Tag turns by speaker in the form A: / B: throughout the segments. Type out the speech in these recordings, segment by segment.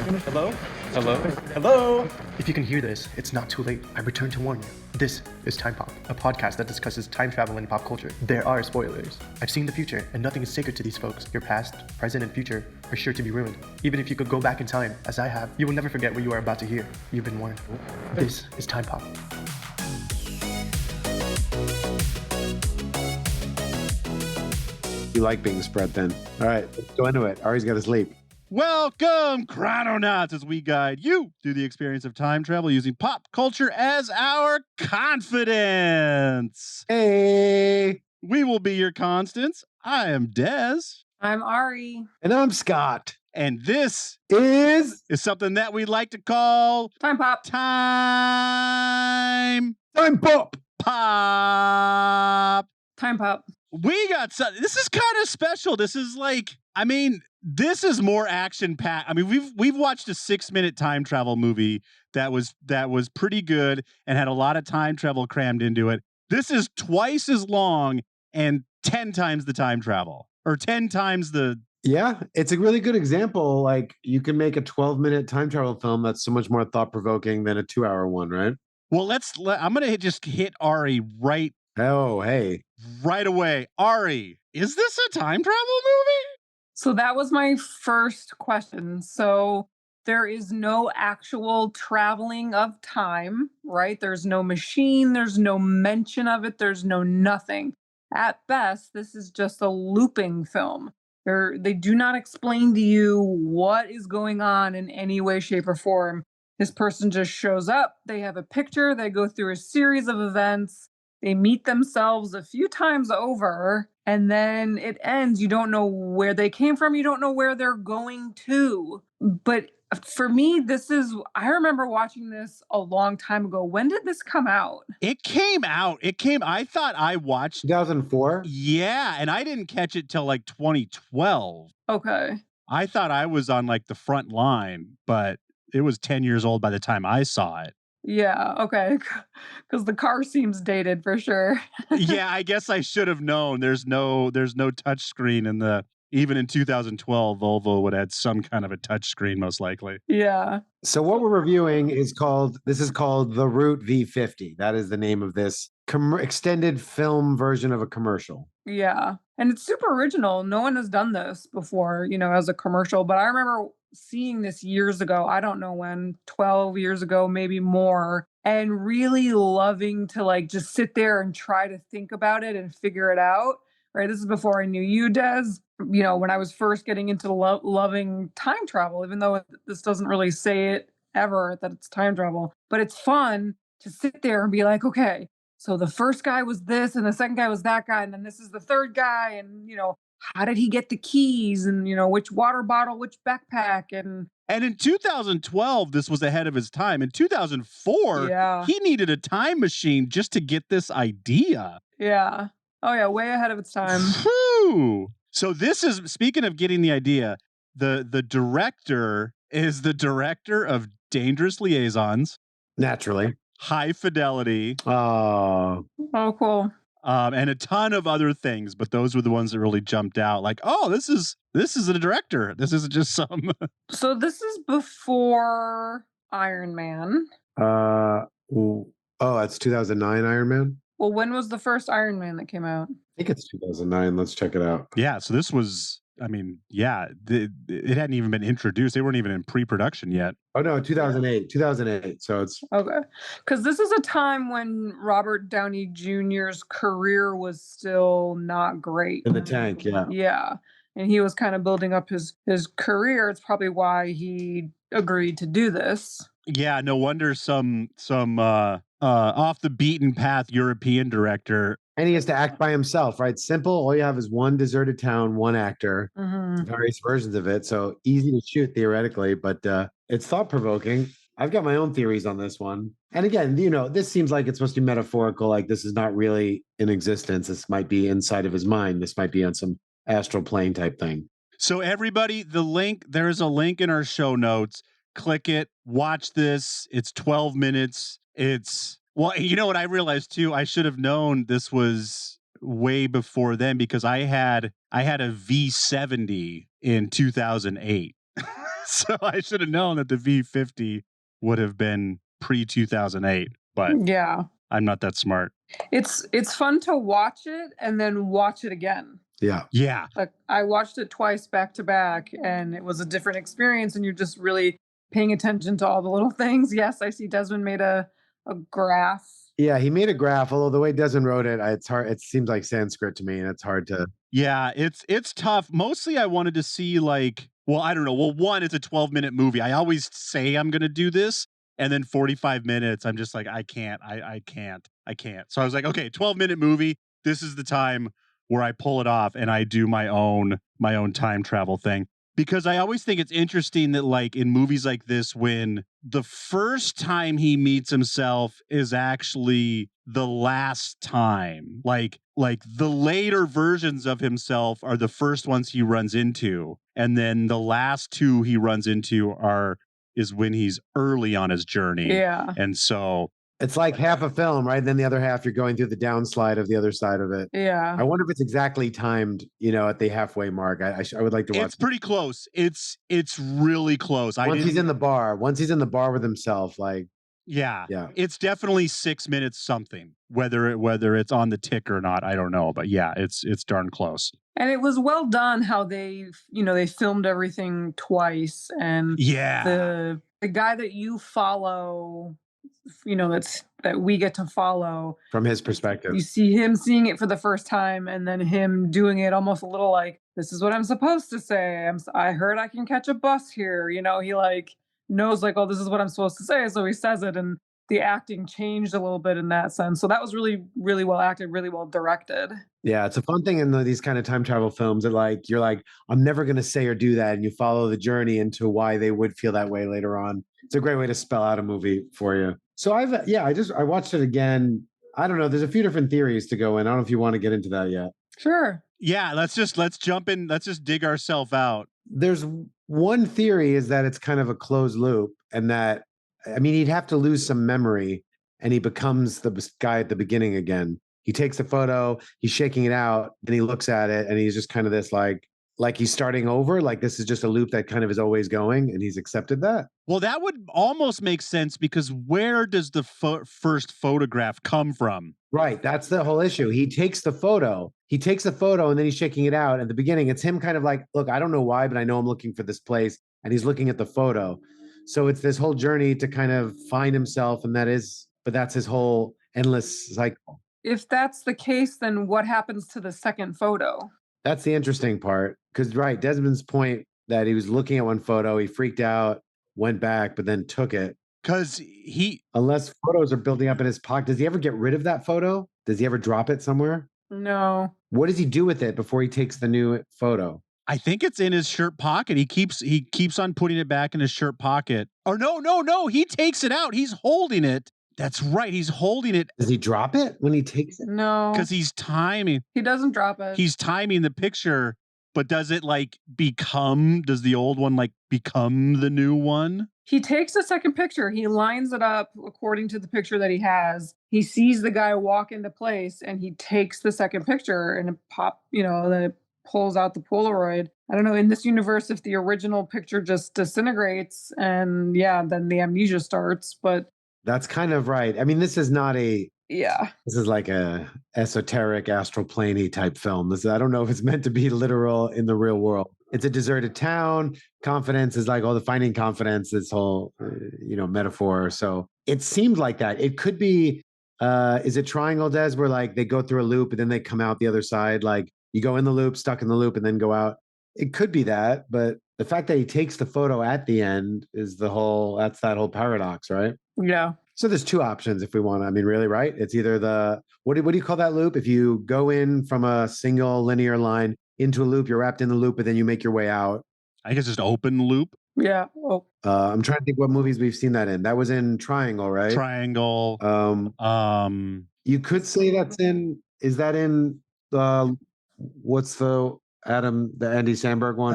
A: Hello? Hello? Hello? If you can hear this, it's not too late. I return to warn you. This is Time Pop, a podcast that discusses time travel and pop culture. There are spoilers. I've seen the future, and nothing is sacred to these folks. Your past, present, and future are sure to be ruined. Even if you could go back in time, as I have, you will never forget what you are about to hear. You've been warned. This is Time Pop.
B: You like being spread thin. All right, let's go into it. Ari's got to sleep.
C: Welcome, chrononauts, as we guide you through the experience of time travel using pop culture as our confidence.
B: Hey.
C: We will be your constants. I am Des.
D: I'm Ari.
B: And I'm Scott.
C: And this
B: is
C: something that we like to call
D: Time Pop.
C: Time
B: Pop.
C: Pop.
D: Time Pop.
C: We got something. This is kind of special. This is like, this is more action-packed. We've watched a 6-minute time travel movie that was pretty good and had a lot of time travel crammed into it. This is twice as long and 10 times the time travel, or 10 times the.
B: Yeah, it's a really good example. Like, you can make a 12-minute time travel film that's so much more thought-provoking than a 2-hour one, right?
C: Well, I'm going to just hit Ari right.
B: Oh, hey.
C: Right away. Ari, is this a time travel movie?
D: So that was my first question. So there is no actual traveling of time, right? There's no machine. There's no mention of it. There's no nothing. At best, this is just a looping film. They do not explain to you what is going on in any way, shape, or form. This person just shows up. They have a picture. They go through a series of events. They meet themselves a few times over, and then it ends. You don't know where they came from. You don't know where they're going to. But for me, I remember watching this a long time ago. When did this come out?
C: It came out. I thought I watched
B: 2004?
C: Yeah, and I didn't catch it till like 2012.
D: Okay.
C: I thought I was on like the front line, but it was 10 years old by the time I saw it.
D: Yeah, okay. Because the car seems dated for sure.
C: Yeah, I guess I should have known. There's no touch screen even in 2012, Volvo would add some kind of a touch screen, most likely.
D: Yeah.
B: So what we're reviewing is called the Route V50. That is the name of this extended film version of a commercial.
D: Yeah. And it's super original. No one has done this before, as a commercial. But I remember seeing this years ago. I don't know when, 12 years ago, maybe more. And really loving to like just sit there and try to think about it and figure it out. Right. This is before I knew you, Des. When I was first getting into loving time travel, even though this doesn't really say it ever that it's time travel. But it's fun to sit there and be like, okay, so the first guy was this and the second guy was that guy. And then this is the third guy. And, how did he get the keys and, which water bottle, which backpack. And
C: in 2012, this was ahead of his time. In 2004, He needed a time machine just to get this idea.
D: Yeah. Oh, yeah. Way ahead of its time.
C: Whew. So this is, speaking of getting the idea, the director is the director of Dangerous Liaisons.
B: Naturally.
C: High Fidelity.
B: Oh,
D: cool.
C: And a ton of other things, but those were the ones that really jumped out. Like, oh, this is a director. This isn't just some.
D: So this is before Iron Man.
B: That's 2009 Iron Man?
D: Well, when was the first Iron Man that came out?
B: I think it's 2009. Let's check it out.
C: Yeah, so this was, it hadn't even been introduced. They weren't even in pre-production yet.
B: Oh, no, 2008. 2008. So it's...
D: Okay. Because this is a time when Robert Downey Jr.'s career was still not great.
B: In the tank, yeah.
D: Yeah. And he was kind of building up his career. It's probably why he agreed to do this.
C: Yeah, no wonder some off the beaten path European director.
B: And he has to act by himself, right? Simple. All you have is one deserted town, one actor, various versions of it. So easy to shoot theoretically, but it's thought-provoking. I've got my own theories on this one. And again, this seems like it's supposed to be metaphorical, like this is not really in existence. This might be inside of his mind. This might be on some astral plane type thing.
C: So everybody, there is a link in our show notes. Click it, watch this. It's 12 minutes. Well, you know what I realized too? I should have known this was way before then because I had a V50 in 2008. So I should have known that the V50 would have been pre-2008, but
D: Yeah.
C: I'm not that smart.
D: It's fun to watch it and then watch it again.
B: Yeah.
C: Yeah.
D: Like I watched it twice back to back and it was a different experience and you're just really paying attention to all the little things. Yes, I see Desmond made a graph.
B: Yeah, he made a graph, although the way Desmond wrote it, it's hard. It seems like Sanskrit to me, and it's hard to.
C: Yeah, it's tough. Mostly I wanted to see like, well, I don't know. Well, one, it's a 12-minute movie. I always say I'm going to do this, and then 45 minutes, I'm just like, I can't. So I was like, okay, 12-minute movie. This is the time where I pull it off and I do my own time travel thing. Because I always think it's interesting that like in movies like this, when the first time he meets himself is actually the last time, like the later versions of himself are the first ones he runs into. And then the last two he runs into is when he's early on his journey.
D: Yeah.
C: And so
B: it's like half a film, right? Then the other half, you're going through the downslide of the other side of it.
D: Yeah.
B: I wonder if it's exactly timed, at the halfway mark. I would like to watch.
C: It's pretty close. It's really close.
B: Once he's in the bar with himself, like.
C: Yeah.
B: Yeah.
C: It's definitely 6 minutes something. Whether it's on the tick or not, I don't know. But yeah, it's darn close.
D: And it was well done how they filmed everything twice. And
C: yeah,
D: the guy that you follow, that we get to follow
B: from his perspective.
D: You see him seeing it for the first time and then him doing it almost a little like, this is what I'm supposed to say. I heard I can catch a bus here. He like knows like, oh, this is what I'm supposed to say. So he says it and the acting changed a little bit in that sense. So that was really, really well acted, really well directed.
B: Yeah, it's a fun thing in these kind of time travel films that like, you're like, I'm never going to say or do that. And you follow the journey into why they would feel that way later on. It's a great way to spell out a movie for you. So I watched it again. I don't know. There's a few different theories to go in. I don't know if you want to get into that yet.
D: Sure.
C: Yeah, let's jump in. Let's just dig ourselves out.
B: There's one theory is that it's kind of a closed loop and that, he'd have to lose some memory and he becomes the guy at the beginning again. He takes the photo, he's shaking it out, and he looks at it and he's just kind of this like he's starting over, like this is just a loop that kind of is always going and he's accepted that.
C: Well, that would almost make sense because where does the first photograph come from?
B: Right. That's the whole issue. He takes the photo and then he's shaking it out. At the beginning, it's him kind of like, look, I don't know why, but I know I'm looking for this place. And he's looking at the photo. So it's this whole journey to kind of find himself. And that's his whole endless cycle.
D: If that's the case, then what happens to the second photo?
B: That's the interesting part. Because, right, Desmond's point that he was looking at one photo, he freaked out, went back, but then took it.
C: Because
B: unless photos are building up in his pocket, does he ever get rid of that photo? Does he ever drop it somewhere?
D: No.
B: What does he do with it before he takes the new photo?
C: I think it's in his shirt pocket. He keeps on putting it back in his shirt pocket. Or no, he takes it out. He's holding it. That's right. He's holding it.
B: Does he drop it when he takes it?
D: No.
C: Because he's timing.
D: He doesn't drop it.
C: He's timing the picture, but does it does the old one become the new one?
D: He takes a second picture. He lines it up according to the picture that he has. He sees the guy walk into place and he takes the second picture and then it pulls out the Polaroid. I don't know, in this universe, if the original picture just disintegrates and then the amnesia starts, but
B: that's kind of right. This is not this is like a esoteric astral planey type film. I don't know if it's meant to be literal in the real world. It's a deserted town. Confidence is like, the finding confidence, this whole, metaphor. So it seemed like that. It could be, is it Triangle, Des, where like they go through a loop and then they come out the other side? Like you go in the loop, stuck in the loop and then go out. It could be that, but the fact that he takes the photo at the end is that's that whole paradox, right?
D: Yeah.
B: So there's two options if we want. Really, right? It's either what do you call that loop? If you go in from a single linear line into a loop, you're wrapped in the loop, but then you make your way out.
C: I guess just open loop.
D: Yeah. Oh.
B: I'm trying to think what movies we've seen that in. That was in Triangle, right?
C: Triangle.
B: You could say is that in what's the Andy Samberg one?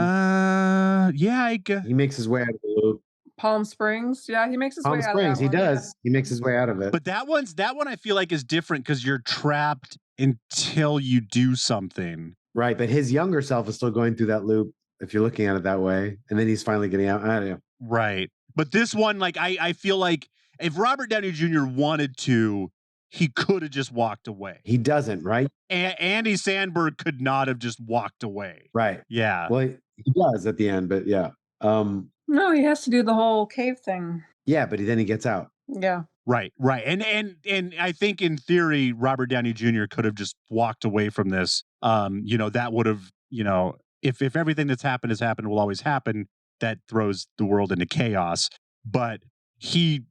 C: Yeah, I guess.
B: He makes his way out of the loop.
D: Palm Springs. Yeah, he makes his way out of that.
B: Palm Springs, he does. Yeah. He makes his way out of it.
C: But that one I feel like is different because you're trapped until you do something.
B: Right, but his younger self is still going through that loop if you're looking at it that way. And then he's finally getting out. I don't know.
C: Right. But this one, like, I feel like if Robert Downey Jr. wanted to, he could have just walked away.
B: He doesn't, right?
C: Andy Samberg could not have just walked away.
B: Right.
C: Yeah.
B: Well, he does at the end, but yeah.
D: No, he has to do the whole cave thing.
B: Yeah, but then he gets out.
D: Yeah.
C: Right. And I think in theory, Robert Downey Jr. could have just walked away from this. That would have, if everything that's happened has happened, will always happen, that throws the world into chaos. But he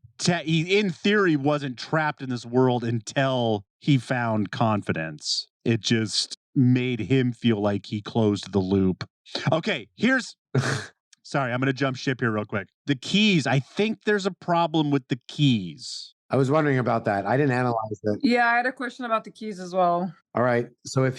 C: in theory wasn't trapped in this world until he found confidence. It just made him feel like he closed the loop. Okay, here's sorry, I'm going to jump ship here real quick. The keys, I think there's a problem with the keys.
B: I was wondering about that. I didn't analyze it.
D: Yeah, I had a question about the keys as well.
B: All right. So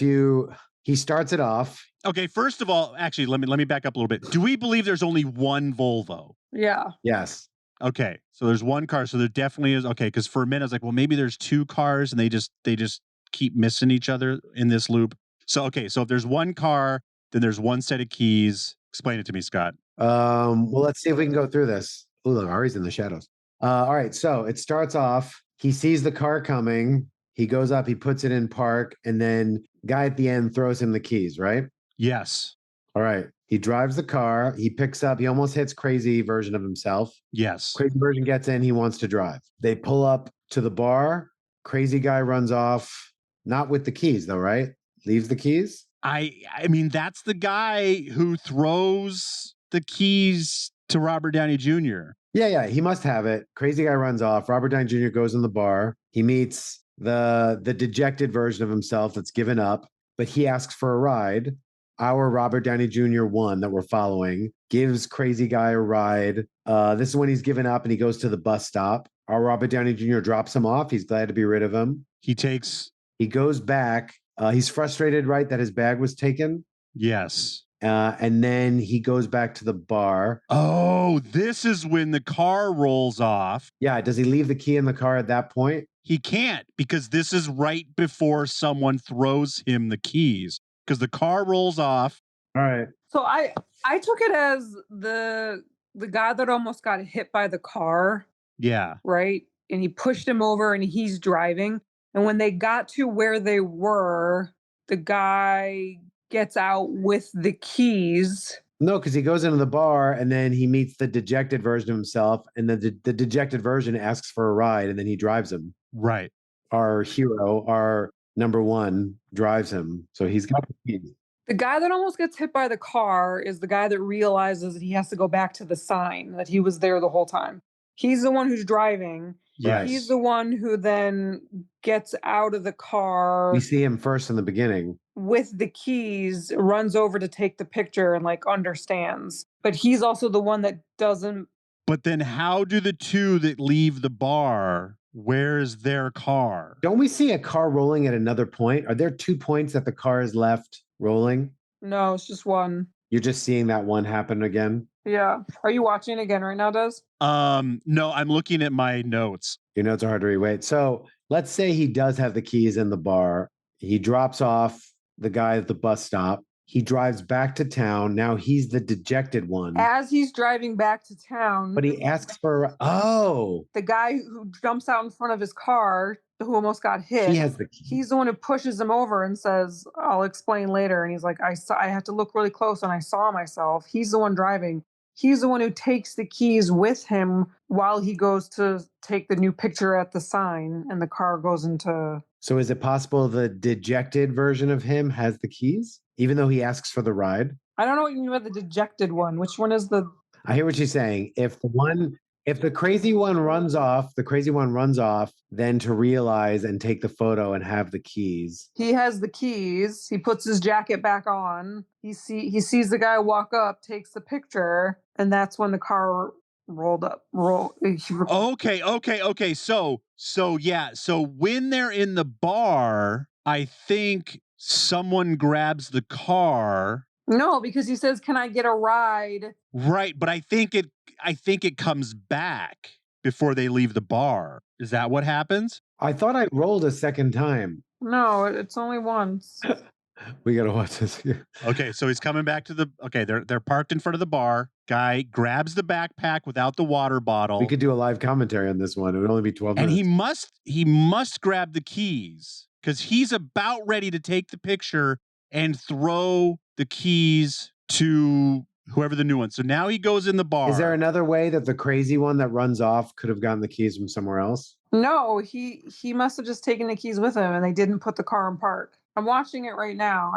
B: he starts it off.
C: Okay, first of all, actually, let me back up a little bit. Do we believe there's only one Volvo?
D: Yeah.
B: Yes.
C: Okay, so there's one car. So there definitely is. Okay, because for a minute I was like, well, maybe there's two cars and they just keep missing each other in this loop. So okay, so if there's one car, then there's one set of keys. Explain it to me, Scott.
B: Well, let's see if we can go through this. Oh, look, Ari's in the shadows. All right, so it starts off. He sees the car coming. He goes up. He puts it in park, and then guy at the end throws him the keys. Right?
C: Yes.
B: All right. He drives the car. He picks up. He almost hits crazy version of himself.
C: Yes.
B: Crazy version gets in. He wants to drive. They pull up to the bar. Crazy guy runs off. Not with the keys, though, right? Leaves the keys.
C: I mean, that's the guy who throws the keys to Robert Downey Jr.
B: Yeah. He must have it. Crazy guy runs off. Robert Downey Jr. goes in the bar. He meets the dejected version of himself that's given up, but he asks for a ride. Our Robert Downey Jr. one that we're following gives crazy guy a ride. This is when he's given up and he goes to the bus stop. Our Robert Downey Jr. drops him off. He's glad to be rid of him.
C: He
B: goes back. He's frustrated, right, that his bag was taken.
C: Yes.
B: And then he goes back to the bar.
C: Oh, this is when the car rolls off.
B: Yeah. Does he leave the key in the car at that point?
C: He can't, because this is right before someone throws him the keys, because the car rolls off.
B: All right.
D: So I took it as the guy that almost got hit by the car.
C: Yeah.
D: Right. And he pushed him over and he's driving. And when they got to where they were, the guy gets out with the keys.
B: No, because he goes into the bar and then he meets the dejected version of himself. And then the dejected version asks for a ride and then he drives him.
C: Right.
B: Our hero, our number one, drives him. So he's got the keys.
D: The guy that almost gets hit by the car is the guy that realizes that he has to go back to the sign, that he was there the whole time. He's the one who's driving.
C: Yes.
D: He's the one who then gets out of the car.
B: We see him first in the beginning.
D: With the keys, runs over to take the picture and understands. But he's also the one that doesn't.
C: But then how do the two that leave the bar, where's their car?
B: Don't we see a car rolling at another point? Are there 2 points that the car is left rolling?
D: No, it's just one.
B: You're just seeing that one happen again?
D: Yeah. Are you watching it again right now, Des?
C: No, I'm looking at my notes.
B: Your notes are hard to read. Wait, so let's say he does have the keys in the bar. He drops off the guy at the bus stop. He drives back to town. Now he's the dejected one.
D: As he's driving back to town.
B: But he asks for,
D: the guy who jumps out in front of his car, who almost got hit.
B: He has the key.
D: He's the one who pushes him over and says, I'll explain later. And he's like, I had to look really close and I saw myself. He's the one driving. He's the one who takes the keys with him while he goes to take the new picture at the sign and the car goes into.
B: So is it possible the dejected version of him has the keys, even though he asks for the ride?
D: I don't know what you mean by the dejected one. Which one is the?
B: I hear what you're saying. If the crazy one runs off, then to realize and take the photo and have the keys.
D: He has the keys. He puts his jacket back on. He sees the guy walk up, takes the picture, and that's when the car rolled up.
C: Okay. So yeah. So when they're in the bar, I think someone grabs the car.
D: No, because he says, "Can I get a ride?"
C: Right, but I think it comes back before they leave the bar. Is that what happens?
B: I thought I rolled a second time.
D: No, it's only once.
B: We gotta watch this.
C: Okay, so he's coming back to the. Okay, they're parked in front of the bar. Guy grabs the backpack without the water bottle.
B: We could do a live commentary on this one. It would only be 12 minutes.
C: And he must grab the keys because he's about ready to take the picture and throw the keys to whoever the new one. So now he goes in the bar.
B: Is there another way that the crazy one that runs off could have gotten the keys from somewhere else?
D: No, he must have just taken the keys with him and they didn't put the car in park. I'm watching it right now.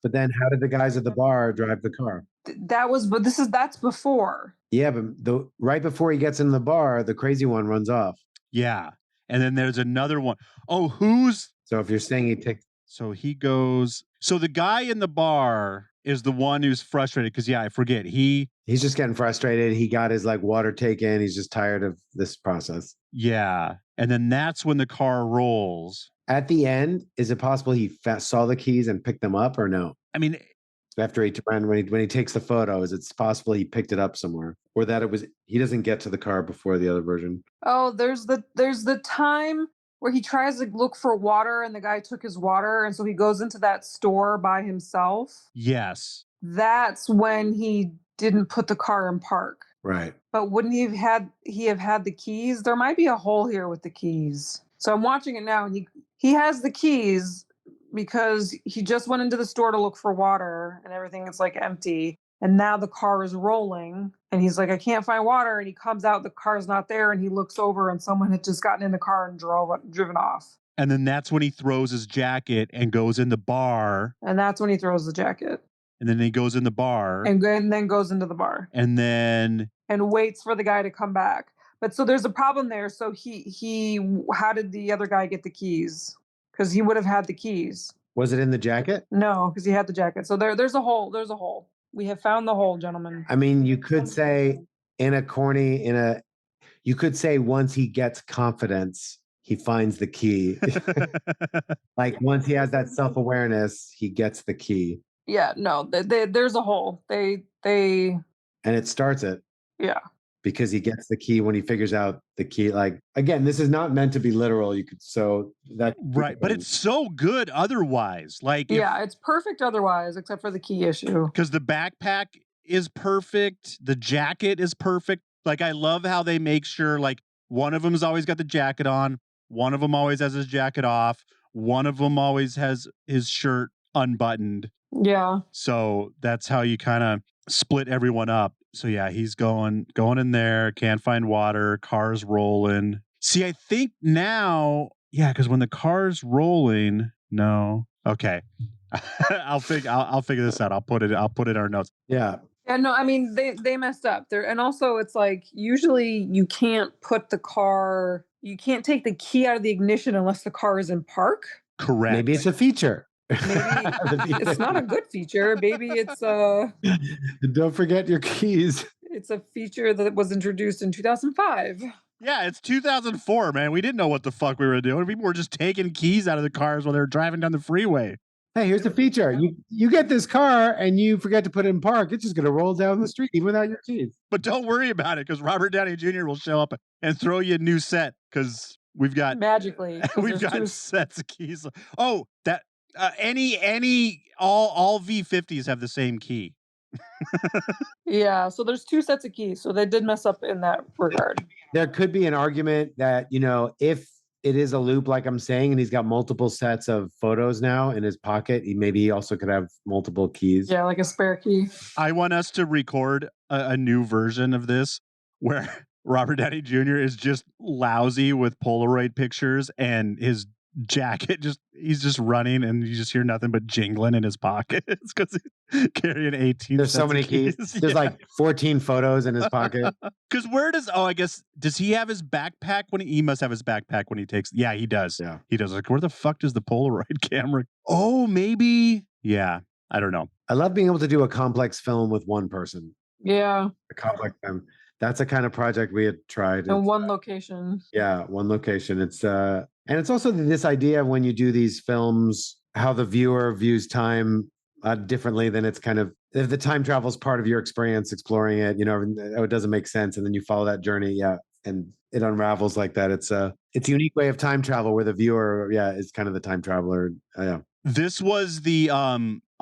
B: But then how did the guys at the bar drive the car?
D: That's before.
B: Yeah, but right before he gets in the bar, the crazy one runs off.
C: Yeah. And then there's another one. Oh,
B: so if you're saying he takes.
C: So he goes. So the guy in the bar is the one who's frustrated because, I forget. He's
B: just getting frustrated. He got his water taken. He's just tired of this process.
C: Yeah. And then that's when the car rolls.
B: At the end, is it possible he saw the keys and picked them up or no?
C: I mean,
B: after he turned, when he takes the photo, is it possible he picked it up somewhere, or that he doesn't get to the car before the other version?
D: Oh, there's the time where he tries to look for water and the guy took his water, and so he goes into that store by himself.
C: Yes.
D: That's when he didn't put the car in park.
B: Right.
D: But wouldn't he have had the keys? There might be a hole here with the keys. So I'm watching it now, and he has the keys because he just went into the store to look for water and everything is empty. And now the car is rolling and he's like, I can't find water. And he comes out, the car's not there. And he looks over and someone had just gotten in the car and driven off.
C: And then that's when he throws his jacket and goes in the bar.
D: And that's when he throws the jacket.
C: And then he goes in the bar.
D: And then goes into the bar.
C: And then.
D: And waits for the guy to come back. But so there's a problem there. So how did the other guy get the keys? Because he would have had the keys.
B: Was it in the jacket?
D: No, because he had the jacket. So there's a hole. There's a hole. We have found the hole, gentlemen.
B: I mean, you could say you could say once he gets confidence, he finds the key. Once he has that self-awareness, he gets the key.
D: Yeah, no, there's a hole. And
B: it starts it.
D: Yeah.
B: Because he gets the key when he figures out the key. Again, this is not meant to be literal.
C: Right, but it's so good otherwise.
D: It's perfect otherwise, except for the key issue.
C: Because the backpack is perfect, the jacket is perfect. I love how they make sure one of them's always got the jacket on, one of them always has his jacket off, one of them always has his shirt unbuttoned.
D: Yeah.
C: So that's how you kind of split everyone up. So he's going in there, can't find water, car's rolling. See, I think now, because when the car's rolling, no. Okay. I'll figure this out. I'll put it in our notes.
B: Yeah.
D: Yeah, no, I mean they messed up there. And also it's usually you can't take the key out of the ignition unless the car is in park.
C: Correct.
B: Maybe it's a feature.
D: Maybe it's not a good feature. Maybe it's
B: don't forget your keys.
D: It's a feature that was introduced in 2005.
C: Yeah, it's 2004, man. We didn't know what the fuck we were doing. People were just taking keys out of the cars while they were driving down the freeway.
B: Hey, here's the feature. You get this car and you forget to put it in park. It's just going to roll down the street even without your keys.
C: But don't worry about it because Robert Downey Jr. will show up and throw you a new set because we've got
D: magically
C: sets of keys. Oh, that all V50s have the same key.
D: Yeah, so there's two sets of keys. So they did mess up in that regard.
B: There could be an argument that, if it is a loop, like I'm saying, and he's got multiple sets of photos now in his pocket, he also could have multiple keys.
D: Yeah, like a spare key.
C: I want us to record a new version of this where Robert Downey Jr. is just lousy with Polaroid pictures and his jacket he's just running and you just hear nothing but jingling in his pockets because he's carrying 18.
B: There's so many keys. There's 14 photos in his pocket.
C: Because does he have his backpack he must have his backpack when he takes? Yeah, he does.
B: Yeah,
C: he does. Where the fuck does the Polaroid camera? Oh, maybe. Yeah, I don't know.
B: I love being able to do a complex film with one person.
D: Yeah,
B: a complex film. That's a kind of project we had tried.
D: In one location.
B: Yeah, one location. And it's also this idea of when you do these films, how the viewer views time differently than it's kind of, if the time travel is part of your experience exploring it, it doesn't make sense. And then you follow that journey. Yeah. And it unravels like that. It's a unique way of time travel where the viewer, is kind of the time traveler. Yeah.
C: This was the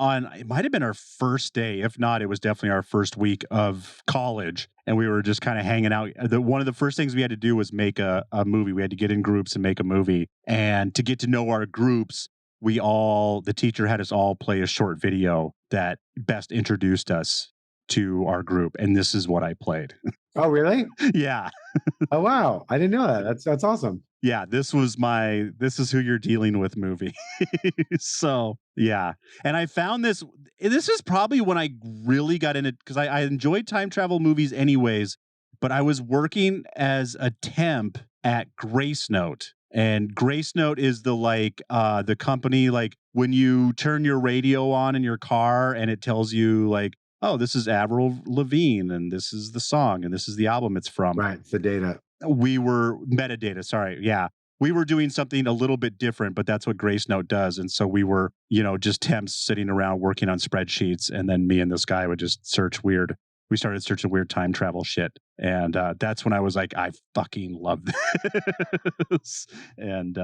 C: on it might have been our first day. If not, it was definitely our first week of college. And we were just kind of hanging out. One of the first things we had to do was make a movie. We had to get in groups and make a movie. And to get to know our groups, the teacher had us all play a short video that best introduced us to our group. And this is what I played.
B: Oh, really?
C: Yeah.
B: Oh, wow. I didn't know that. That's awesome.
C: Yeah, this is who you're dealing with movie. So yeah. And I found this is probably when I really got into, because I enjoyed time travel movies anyways, but I was working as a temp at Grace Note. And Grace Note is the company, like when you turn your radio on in your car and it tells you like, oh, this is Avril Lavigne and this is the song and this is the album it's from.
B: Right. It's the data.
C: We were metadata. Sorry. Yeah. We were doing something a little bit different, but that's what Grace Note does. And so we were, just temps sitting around working on spreadsheets. And then me and this guy would just we started searching weird time travel shit. And that's when I was like, I fucking love this. And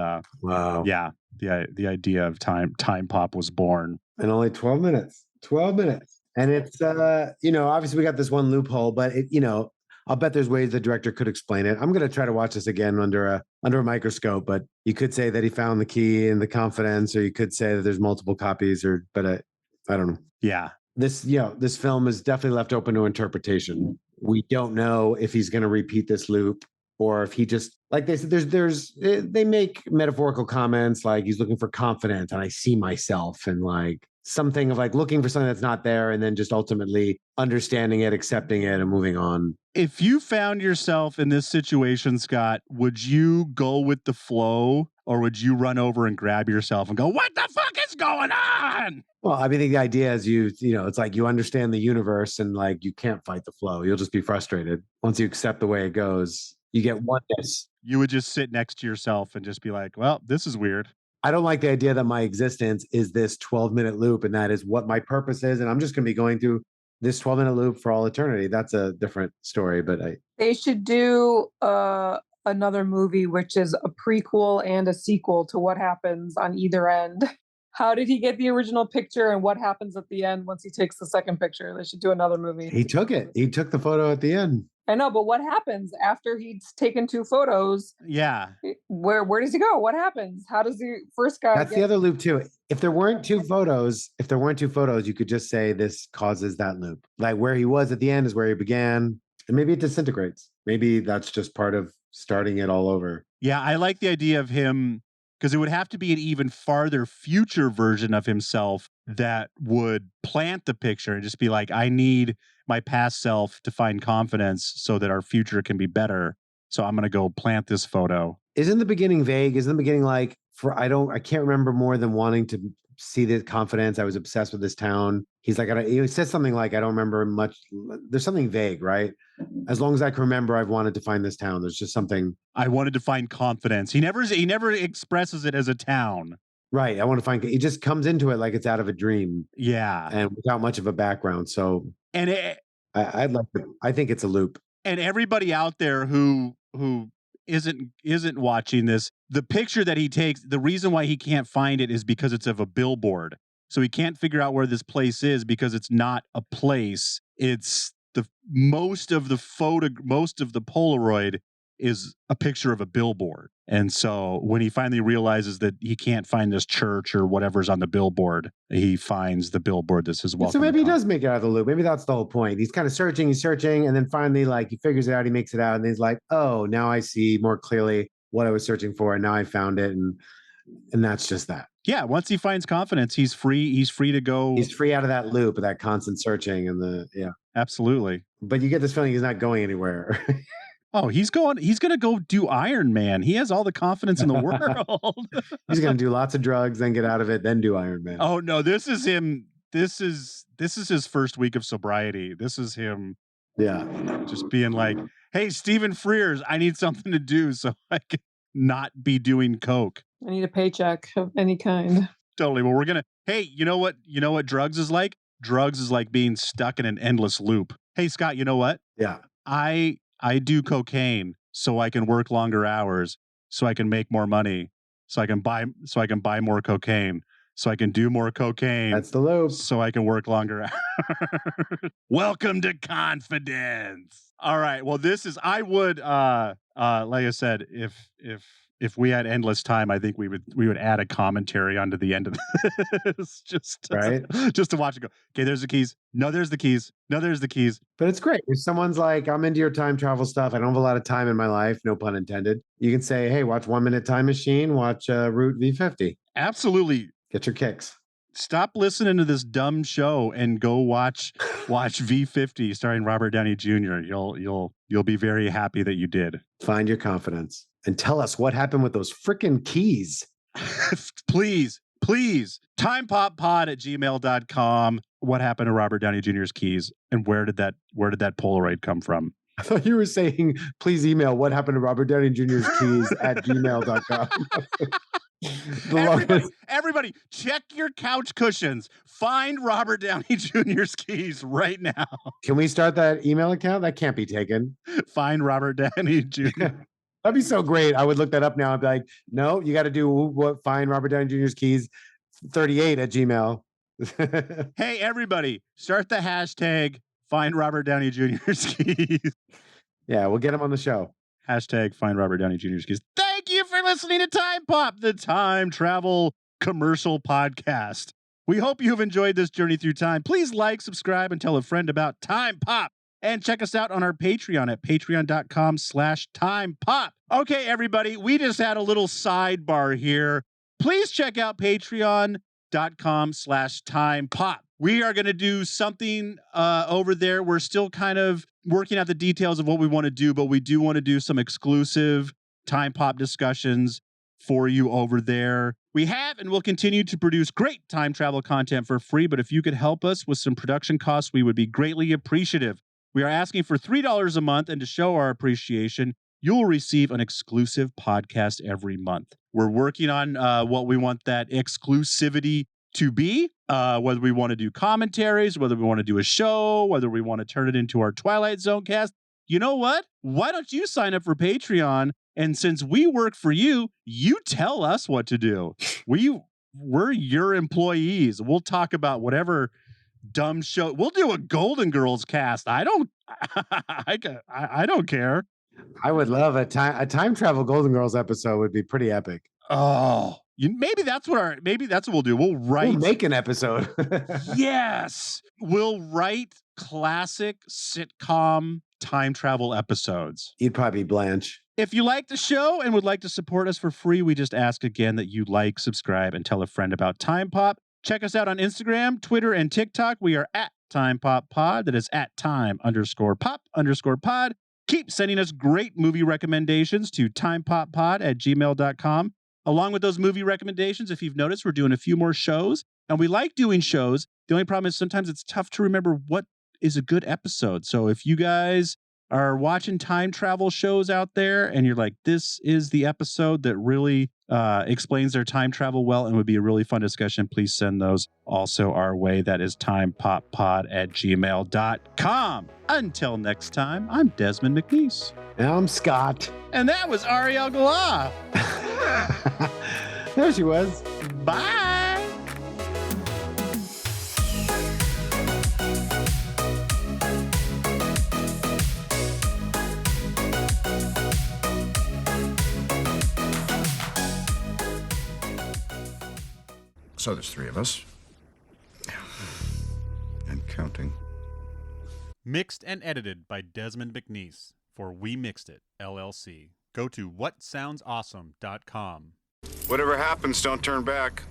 B: wow.
C: Yeah, the idea of time pop was born.
B: In only 12 minutes. 12 minutes. And it's, obviously we got this one loophole, but I'll bet there's ways the director could explain it. I'm going to try to watch this again under a microscope, but you could say that he found the key in the confidence, or you could say that there's multiple copies, but I don't know.
C: Yeah.
B: This film is definitely left open to interpretation. We don't know if he's going to repeat this loop or if he just, like they said, they make metaphorical comments like he's looking for confidence and I see myself, and like something of like looking for something that's not there and then just ultimately understanding it, accepting it, and moving on.
C: If you found yourself in this situation, Scott, would you go with the flow or would you run over and grab yourself and go, what the fuck is going on?
B: Well, I mean, the idea is it's like you understand the universe and like you can't fight the flow. You'll just be frustrated. Once you accept the way it goes, you get oneness.
C: You would just sit next to yourself and just be like, well, this is weird.
B: I don't like the idea that my existence is this 12-minute loop and that is what my purpose is. And I'm just going to be going through this 12-minute loop for all eternity. That's a different story, but
D: they should do another movie, which is a prequel and a sequel to what happens on either end. How did he get the original picture and what happens at the end once he takes the second picture? They should do another movie.
B: He took it. He took the photo at the end.
D: I know, but what happens after he's taken two photos?
C: Yeah.
D: Where does he go? What happens? How does the first guy
B: That's the other loop too. If there weren't two photos, you could just say this causes that loop. Like where he was at the end is where he began. And maybe it disintegrates. Maybe that's just part of starting it all over.
C: Yeah, I like the idea of him, because it would have to be an even farther future version of himself that would plant the picture and just be like, I need my past self to find confidence so that our future can be better. So I'm going to go plant this photo.
B: Isn't the beginning vague? Isn't the beginning like, I can't remember more than wanting to see the confidence. I was obsessed with this town. He's like, he says something like, I don't remember much. There's something vague, right? As long as I can remember, I've wanted to find this town. There's just something.
C: I wanted to find confidence. He never expresses it as a town.
B: Right. I want to find, he just comes into it like it's out of a dream.
C: Yeah.
B: And without much of a background. So,
C: and
B: I think it's a loop.
C: And everybody out there who isn't watching this, the picture that he takes, the reason why he can't find it is because it's of a billboard. So he can't figure out where this place is because it's not a place. It's most of the Polaroid is a picture of a billboard. And so when he finally realizes that he can't find this church or whatever's on the billboard, he finds the billboard that says welcome.
B: So maybe he does make it out of the loop. Maybe that's the whole point. He's kind of searching, and then finally like he figures it out, he makes it out, and he's like, oh, now I see more clearly what I was searching for, and now I found it, and that's just that.
C: Yeah, once he finds confidence, he's free to go.
B: He's free out of that loop of that constant searching yeah.
C: Absolutely.
B: But you get this feeling he's not going anywhere.
C: Oh, he's going to go do Iron Man. He has all the confidence in the world.
B: He's going to do lots of drugs, then get out of it, then do Iron Man.
C: Oh no, this is him. This is his first week of sobriety. This is him.
B: Yeah.
C: Just being like, hey, Stephen Frears, I need something to do so I can not be doing coke.
D: I need a paycheck of any kind.
C: Totally. Well, hey, you know what drugs is like? Drugs is like being stuck in an endless loop. Hey, Scott, you know what?
B: Yeah.
C: I do cocaine so I can work longer hours, so I can make more money, so I can buy more cocaine, so I can do more cocaine.
B: That's the loop.
C: So I can work longer hours. Welcome to confidence. All right. Well, I would like I said, if we had endless time, I think we would add a commentary onto the end of this just to watch it go. Okay, there's the keys. No, there's the keys. No, there's the keys.
B: But it's great. If someone's like, I'm into your time travel stuff, I don't have a lot of time in my life, no pun intended. You can say, hey, watch 1 Minute Time Machine, watch Route V50.
C: Absolutely.
B: Get your kicks.
C: Stop listening to this dumb show and go watch V50 starring Robert Downey Jr. You'll be very happy that you did.
B: Find your confidence and tell us what happened with those freaking keys.
C: Please, timepoppod@gmail.com. What happened to Robert Downey Jr.'s keys, and where did that Polaroid come from?
B: I thought you were saying, please email what happened to Robert Downey Jr.'s keys at gmail.com.
C: Everybody, check your couch cushions. Find Robert Downey Jr.'s keys right now.
B: Can we start that email account? That can't be taken.
C: Find Robert Downey Jr.
B: That'd be so great. I would look that up now and be like, no, you got to do what? Find Robert Downey Jr.'s keys 38 at Gmail.
C: Hey, everybody, start the hashtag Find Robert Downey Jr.'s keys.
B: Yeah, we'll get him on the show.
C: Hashtag Find Robert Downey Jr.'s keys. Thank you for listening to Time Pop, the time travel commercial podcast. We hope you've enjoyed this journey through time. Please like, subscribe, and tell a friend about Time Pop. And check us out on our Patreon at patreon.com/timepop. Okay, everybody, we just had a little sidebar here. Please check out patreon.com/timepop. We are going to do something over there. We're still kind of working out the details of what we want to do, but we do want to do some exclusive Time Pop discussions for you over there. We have and will continue to produce great time travel content for free, but if you could help us with some production costs, we would be greatly appreciative. We are asking for $3 a month, and to show our appreciation, you'll receive an exclusive podcast every month. We're working on what we want that exclusivity to be, whether we want to do commentaries, whether we want to do a show, whether we want to turn it into our Twilight Zone cast. You know what? Why don't you sign up for Patreon? And since we work for you, you tell us what to do. We're your employees. We'll talk about whatever dumb show. We'll do a Golden Girls cast. I don't care.
B: I would love a time travel Golden Girls episode. Would be pretty epic.
C: Oh, maybe that's what we'll do. We'll
B: make an episode.
C: Yes, we'll write classic sitcom time travel episodes.
B: You'd probably be Blanche.
C: If you like the show and would like to support us for free, we just ask again that you like, subscribe, and tell a friend about Time Pop. Check us out on Instagram, Twitter, and TikTok. We are at timepoppod. That is at time_pop_pod. Keep sending us great movie recommendations to timepoppod@gmail.com. Along with those movie recommendations, if you've noticed, we're doing a few more shows, and we like doing shows. The only problem is sometimes it's tough to remember what is a good episode. So if you guys are watching time travel shows out there and you're like, this is the episode that really explains their time travel well and would be a really fun discussion, please send those also our way. That is timepoppod@gmail.com. Until next time, I'm Desmond McNeese.
B: And I'm Scott.
C: And that was Ariel Galah.
B: There she was.
C: Bye.
E: So there's 3 of us. And counting.
F: Mixed and edited by Desmond McNeese for We Mixed It, LLC. Go to whatsoundsawesome.com.
E: Whatever happens, don't turn back.